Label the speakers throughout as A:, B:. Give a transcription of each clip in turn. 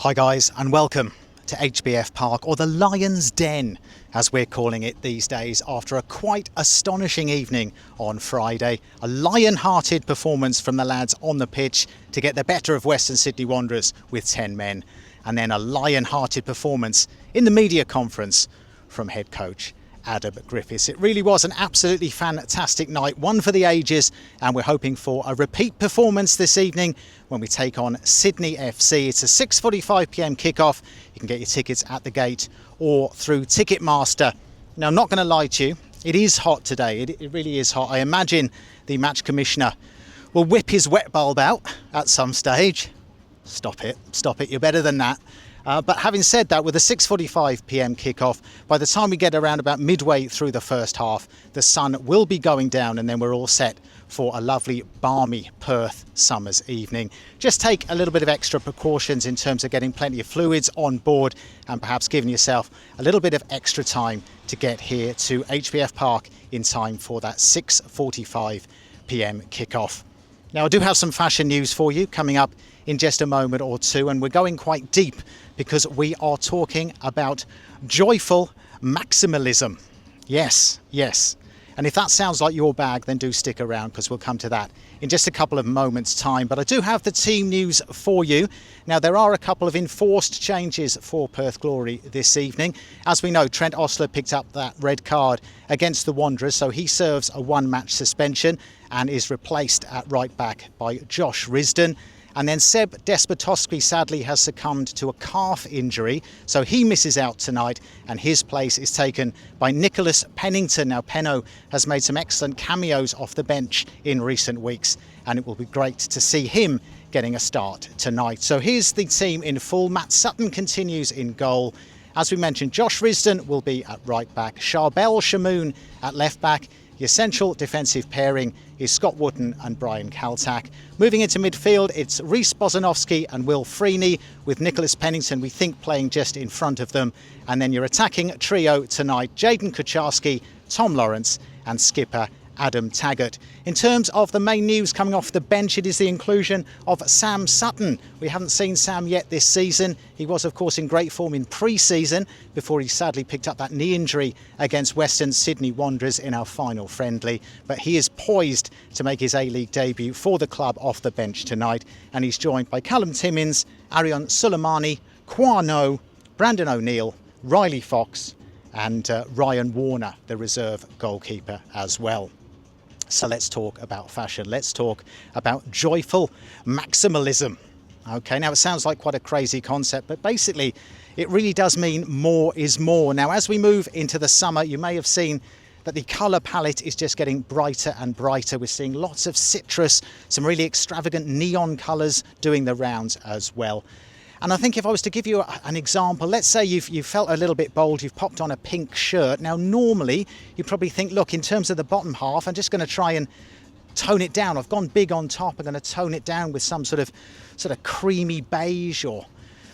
A: Hi guys, and welcome to HBF Park, or the Lion's Den as we're calling it these days, after a quite astonishing evening on Friday. A lion-hearted performance from the lads on the pitch to get the better of Western Sydney Wanderers with 10 men, and then a lion-hearted performance in the media conference from head coach Adam Griffiths. It really was an absolutely fantastic night, one for the ages, and we're hoping for a repeat performance this evening when we take on Sydney FC. It's a 6:45 p.m. kickoff. You can get your tickets at the gate or through Ticketmaster. Now, I'm not going to lie to you, it is hot today. It really is hot. I imagine the match commissioner will whip his wet bulb out at some stage. Stop it, you're better than that. But having said that, with a 6:45 p.m. kickoff, by the time we get around about midway through the first half, the sun will be going down, and then we're all set for a lovely balmy Perth summer's evening. Just take a little bit of extra precautions in terms of getting plenty of fluids on board and perhaps giving yourself a little bit of extra time to get here to HBF Park in time for that 6:45 p.m. kickoff. Now, I do have some fashion news for you coming up in just a moment or two, and we're going quite deep because we are talking about joyful maximalism. Yes. And if that sounds like your bag, then do stick around because we'll come to that in just a couple of moments' time. But I do have the team news for you. Now, there are a couple of enforced changes for Perth Glory this evening. As we know, Trent Ostler picked up that red card against the Wanderers, so he serves a one-match suspension and is replaced at right back by Josh Risdon. And then Seb Despotowski sadly has succumbed to a calf injury, so he misses out tonight, and his place is taken by Nicholas Pennington. Now, Penno has made some excellent cameos off the bench in recent weeks, and it will be great to see him getting a start tonight. So here's the team in full. Matt Sutton continues in goal. As we mentioned, Josh Risdon will be at right back, Charbel Shamoon at left back. The essential defensive pairing is Scott Wootton and Brian Kaltak. Moving into midfield, it's Rhys Bozanovsky and Will Freeney, with Nicholas Pennington, we think, playing just in front of them. And then your attacking trio tonight, Jayden Kucharski, Tom Lawrence and skipper Adam Taggart. In terms of the main news coming off the bench, it is the inclusion of Sam Sutton. We haven't seen Sam yet this season. He was, of course, in great form in pre-season before he sadly picked up that knee injury against Western Sydney Wanderers in our final friendly. But he is poised to make his A-League debut for the club off the bench tonight. And he's joined by Callum Timmins, Arion Suleimani, Kwano, Brandon O'Neill, Riley Fox and Ryan Warner, the reserve goalkeeper as well. So let's talk about fashion. Let's talk about joyful maximalism. Okay, now it sounds like quite a crazy concept, but basically it really does mean more is more. Now, as we move into the summer, you may have seen that the colour palette is just getting brighter and brighter. We're seeing lots of citrus, some really extravagant neon colours doing the rounds as well. And I think if I was to give you an example, let's say you've felt a little bit bold, you've popped on a pink shirt. Now, normally you probably think, look, in terms of the bottom half, I'm just going to try and tone it down. I've gone big on top. I'm going to tone it down with some sort of creamy beige or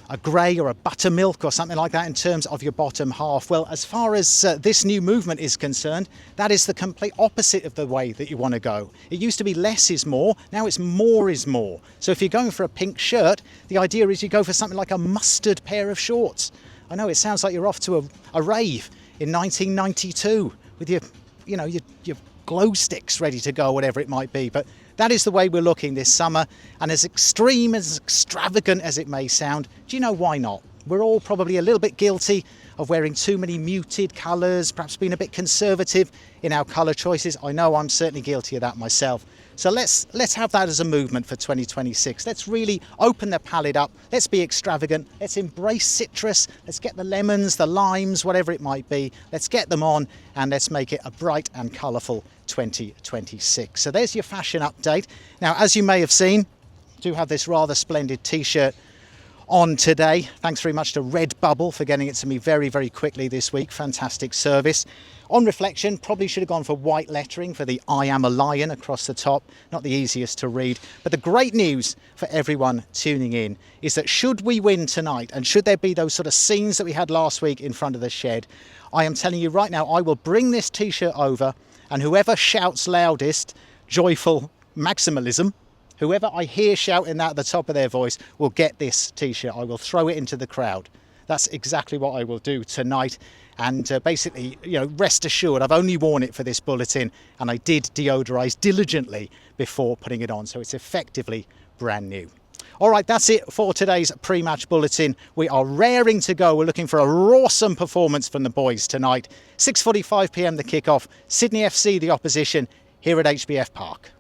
A: a grey or a buttermilk or something like that in terms of your bottom half. Well, as far as this new movement is concerned, that is the complete opposite of the way that you want to go. It used to be less is more, now it's more is more. So if you're going for a pink shirt, the idea is you go for something like a mustard pair of shorts. I know it sounds like you're off to a rave in 1992 with your glow sticks ready to go, whatever it might be, but that is the way we're looking this summer, and as extreme, as extravagant as it may sound, do you know why not? We're all probably a little bit guilty of wearing too many muted colours, perhaps being a bit conservative in our colour choices. I know I'm certainly guilty of that myself. So let's have that as a movement for 2026. Let's really open the palette up. Let's be extravagant. Let's embrace citrus. Let's get the lemons, the limes, whatever it might be. Let's get them on and let's make it a bright and colourful 2026. So there's your fashion update. Now, as you may have seen, I do have this rather splendid t-shirt on today. Thanks very much to Redbubble for getting it to me very, very quickly this week. Fantastic service. On reflection, probably should have gone for white lettering for the I am a lion across the top. Not the easiest to read. But the great news for everyone tuning in is that should we win tonight, and should there be those sort of scenes that we had last week in front of the shed, I am telling you right now, I will bring this t-shirt over, and whoever shouts loudest, joyful maximalism, Whoever I hear shouting that at the top of their voice will get this t-shirt. I will throw it into the crowd. That's exactly what I will do tonight. And basically, rest assured, I've only worn it for this bulletin, and I did deodorise diligently before putting it on. So it's effectively brand new. All right, that's it for today's pre-match bulletin. We are raring to go. We're looking for a awesome performance from the boys tonight. 6:45 p.m. the kickoff. Sydney FC the opposition here at HBF Park.